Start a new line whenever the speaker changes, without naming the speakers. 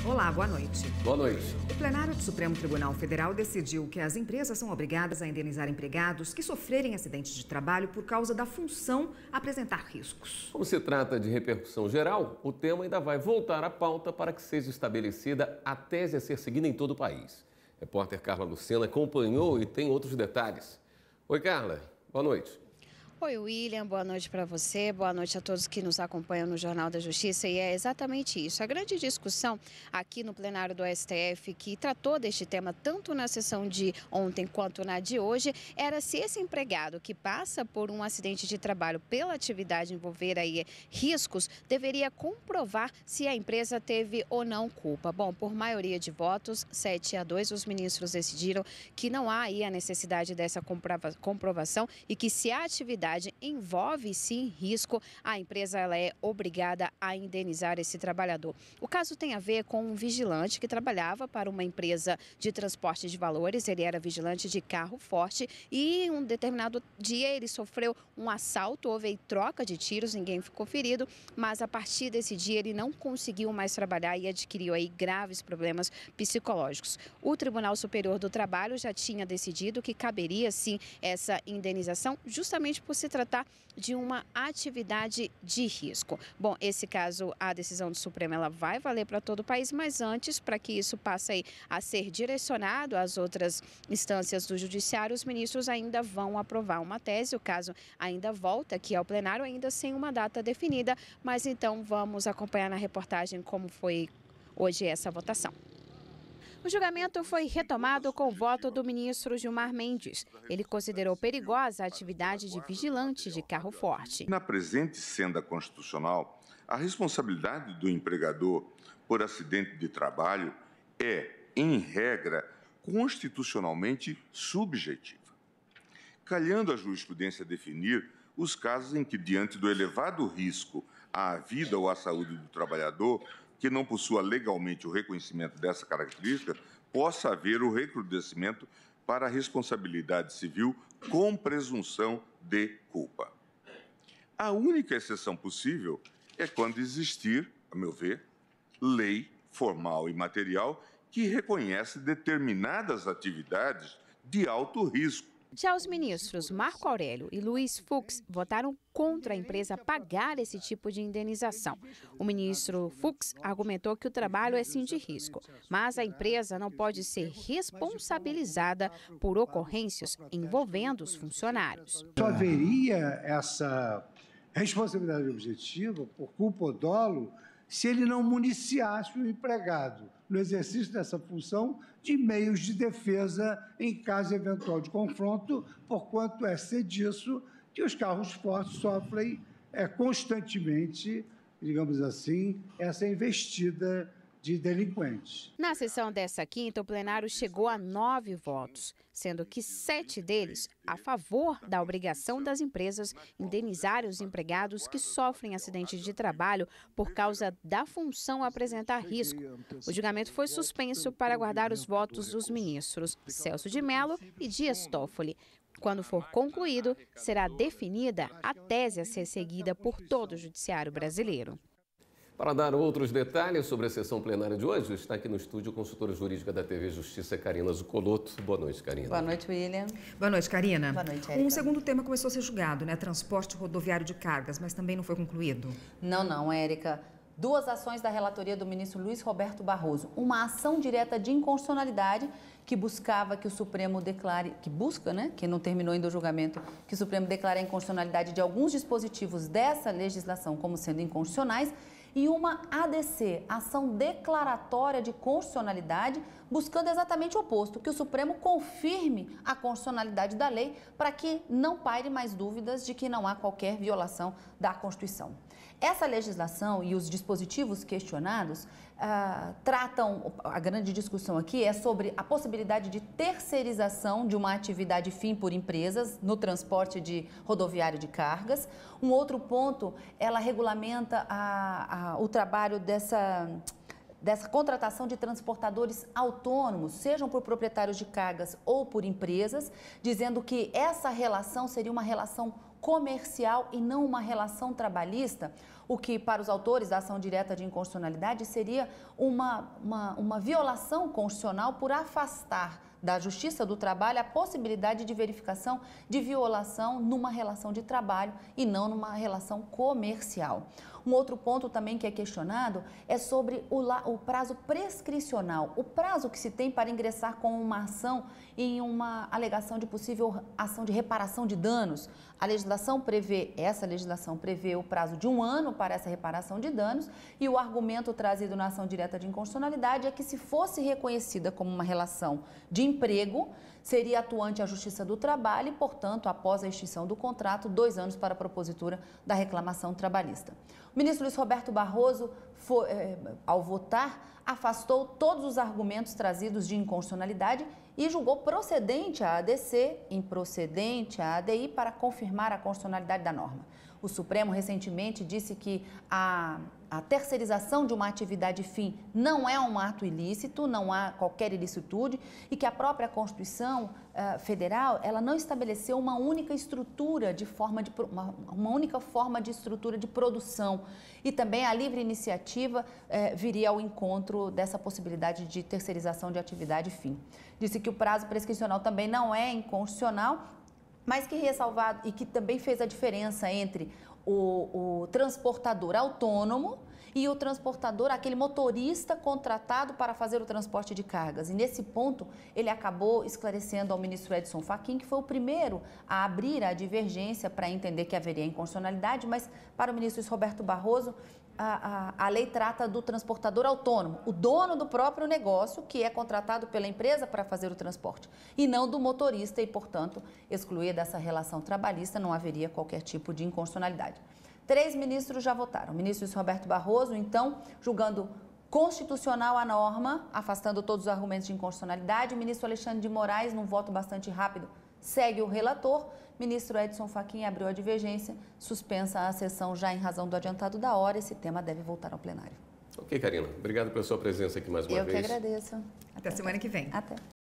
Olá, boa noite.
Boa noite.
O plenário do Supremo Tribunal Federal decidiu que as empresas são obrigadas a indenizar empregados que sofrerem acidentes de trabalho por causa da função apresentar riscos.
Como se trata de repercussão geral, o tema ainda vai voltar à pauta para que seja estabelecida a tese a ser seguida em todo o país. A repórter Carla Lucena acompanhou e tem outros detalhes. Oi, Carla. Boa noite.
Oi, William, boa noite para você, boa noite a todos que nos acompanham no Jornal da Justiça, e é exatamente isso. A grande discussão aqui no plenário do STF, que tratou deste tema tanto na sessão de ontem quanto na de hoje, era se esse empregado que passa por um acidente de trabalho pela atividade envolver aí riscos, deveria comprovar se a empresa teve ou não culpa. Bom, por maioria de votos, 7-2, os ministros decidiram que não há aí a necessidade dessa comprovação e que se a atividade envolve sim risco, a empresa ela é obrigada a indenizar esse trabalhador. O caso tem a ver com um vigilante que trabalhava para uma empresa de transporte de valores. Ele era vigilante de carro forte e em um determinado dia ele sofreu um assalto, houve troca de tiros, ninguém ficou ferido, mas a partir desse dia ele não conseguiu mais trabalhar e adquiriu aí graves problemas psicológicos. O Tribunal Superior do Trabalho já tinha decidido que caberia sim essa indenização, justamente por se tratar de uma atividade de risco. Bom, esse caso, a decisão do Supremo, ela vai valer para todo o país, mas antes, para que isso passe aí a ser direcionado às outras instâncias do Judiciário, os ministros ainda vão aprovar uma tese. O caso ainda volta aqui ao plenário, ainda sem uma data definida, mas então vamos acompanhar na reportagem como foi hoje essa votação. O julgamento foi retomado com o voto do ministro Gilmar Mendes. Ele considerou perigosa a atividade de vigilante de carro forte.
Na presente senda constitucional, a responsabilidade do empregador por acidente de trabalho é, em regra, constitucionalmente subjetiva. Calhando a jurisprudência definir os casos em que, diante do elevado risco à vida ou à saúde do trabalhador, que não possua legalmente o reconhecimento dessa característica, possa haver o recrudescimento para a responsabilidade civil com presunção de culpa. A única exceção possível é quando existir, a meu ver, lei formal e material que reconhece determinadas atividades de alto risco.
Já os ministros Marco Aurélio e Luiz Fux votaram contra a empresa pagar esse tipo de indenização. O ministro Fux argumentou que o trabalho é sim de risco, mas a empresa não pode ser responsabilizada por ocorrências envolvendo os funcionários.
Só haveria essa responsabilidade objetiva por culpa ou dolo se ele não municiasse o empregado no exercício dessa função de meios de defesa em caso eventual de confronto, porquanto é ser disso que os carros fortes sofrem constantemente, digamos assim, essa investida de delinquentes.
Na sessão dessa quinta, o plenário chegou a 9 votos, sendo que 7 deles a favor da obrigação das empresas indenizarem os empregados que sofrem acidentes de trabalho por causa da função apresentar risco. O julgamento foi suspenso para aguardar os votos dos ministros Celso de Mello e Dias Toffoli. Quando for concluído, será definida a tese a ser seguida por todo o judiciário brasileiro.
Para dar outros detalhes sobre a sessão plenária de hoje, está aqui no estúdio a consultora jurídica da TV Justiça, Karina Zucolotto. Boa noite, Karina.
Boa noite, William.
Boa noite, Karina.
Boa noite, Érica.
Um segundo tema começou a ser julgado, né? Transporte rodoviário de cargas, mas também não foi concluído.
Não, Érica. 2 ações da relatoria do ministro Luiz Roberto Barroso. Uma ação direta de inconstitucionalidade que buscava que o Supremo declare, que busca, né, que não terminou ainda o julgamento, que o Supremo declare a inconstitucionalidade de alguns dispositivos dessa legislação como sendo inconstitucionais, e uma ADC, ação declaratória de constitucionalidade, buscando exatamente o oposto, que o Supremo confirme a constitucionalidade da lei para que não paire mais dúvidas de que não há qualquer violação da Constituição. Essa legislação e os dispositivos questionados tratam, a grande discussão aqui é sobre a possibilidade de terceirização de uma atividade fim por empresas no transporte de rodoviário de cargas. Um outro ponto, ela regulamenta o trabalho dessa contratação de transportadores autônomos, sejam por proprietários de cargas ou por empresas, dizendo que essa relação seria uma relação comercial e não uma relação trabalhista. o que para os autores da ação direta de inconstitucionalidade seria uma violação constitucional por afastar da Justiça do Trabalho a possibilidade de verificação de violação numa relação de trabalho e não numa relação comercial. Um outro ponto também que é questionado é sobre o prazo prescricional, o prazo que se tem para ingressar com uma ação em uma alegação de possível ação de reparação de danos. Essa legislação prevê o prazo de 1 ano para essa reparação de danos e o argumento trazido na ação direta de inconstitucionalidade é que se fosse reconhecida como uma relação de emprego, seria atuante a Justiça do Trabalho e, portanto, após a extinção do contrato, 2 anos para a propositura da reclamação trabalhista. O ministro Luiz Roberto Barroso, ao votar, afastou todos os argumentos trazidos de inconstitucionalidade e julgou procedente a ADC, improcedente a ADI para confirmar a constitucionalidade da norma. O Supremo recentemente disse que a terceirização de uma atividade fim não é um ato ilícito, não há qualquer ilicitude e que a própria Constituição Federal ela não estabeleceu uma única estrutura uma única forma de estrutura de produção e também a livre iniciativa viria ao encontro dessa possibilidade de terceirização de atividade fim. Disse que o prazo prescricional também não é inconstitucional, mas que ressalvado e que também fez a diferença entre o transportador autônomo e o transportador, aquele motorista contratado para fazer o transporte de cargas. E nesse ponto, ele acabou esclarecendo ao ministro Edson Fachin, que foi o primeiro a abrir a divergência para entender que haveria inconstitucionalidade, mas para o ministro Roberto Barroso, a lei trata do transportador autônomo, o dono do próprio negócio, que é contratado pela empresa para fazer o transporte, e não do motorista e, portanto, excluir dessa relação trabalhista, não haveria qualquer tipo de inconstitucionalidade. 3 ministros já votaram. O ministro Roberto Barroso, então, julgando constitucional a norma, afastando todos os argumentos de inconstitucionalidade. O ministro Alexandre de Moraes, num voto bastante rápido, segue o relator. Ministro Edson Fachin abriu a divergência, suspensa a sessão já em razão do adiantado da hora. Esse tema deve voltar ao plenário.
Ok, Karina. Obrigado pela sua presença aqui mais uma vez.
Eu que agradeço.
Até semana que vem.
Até.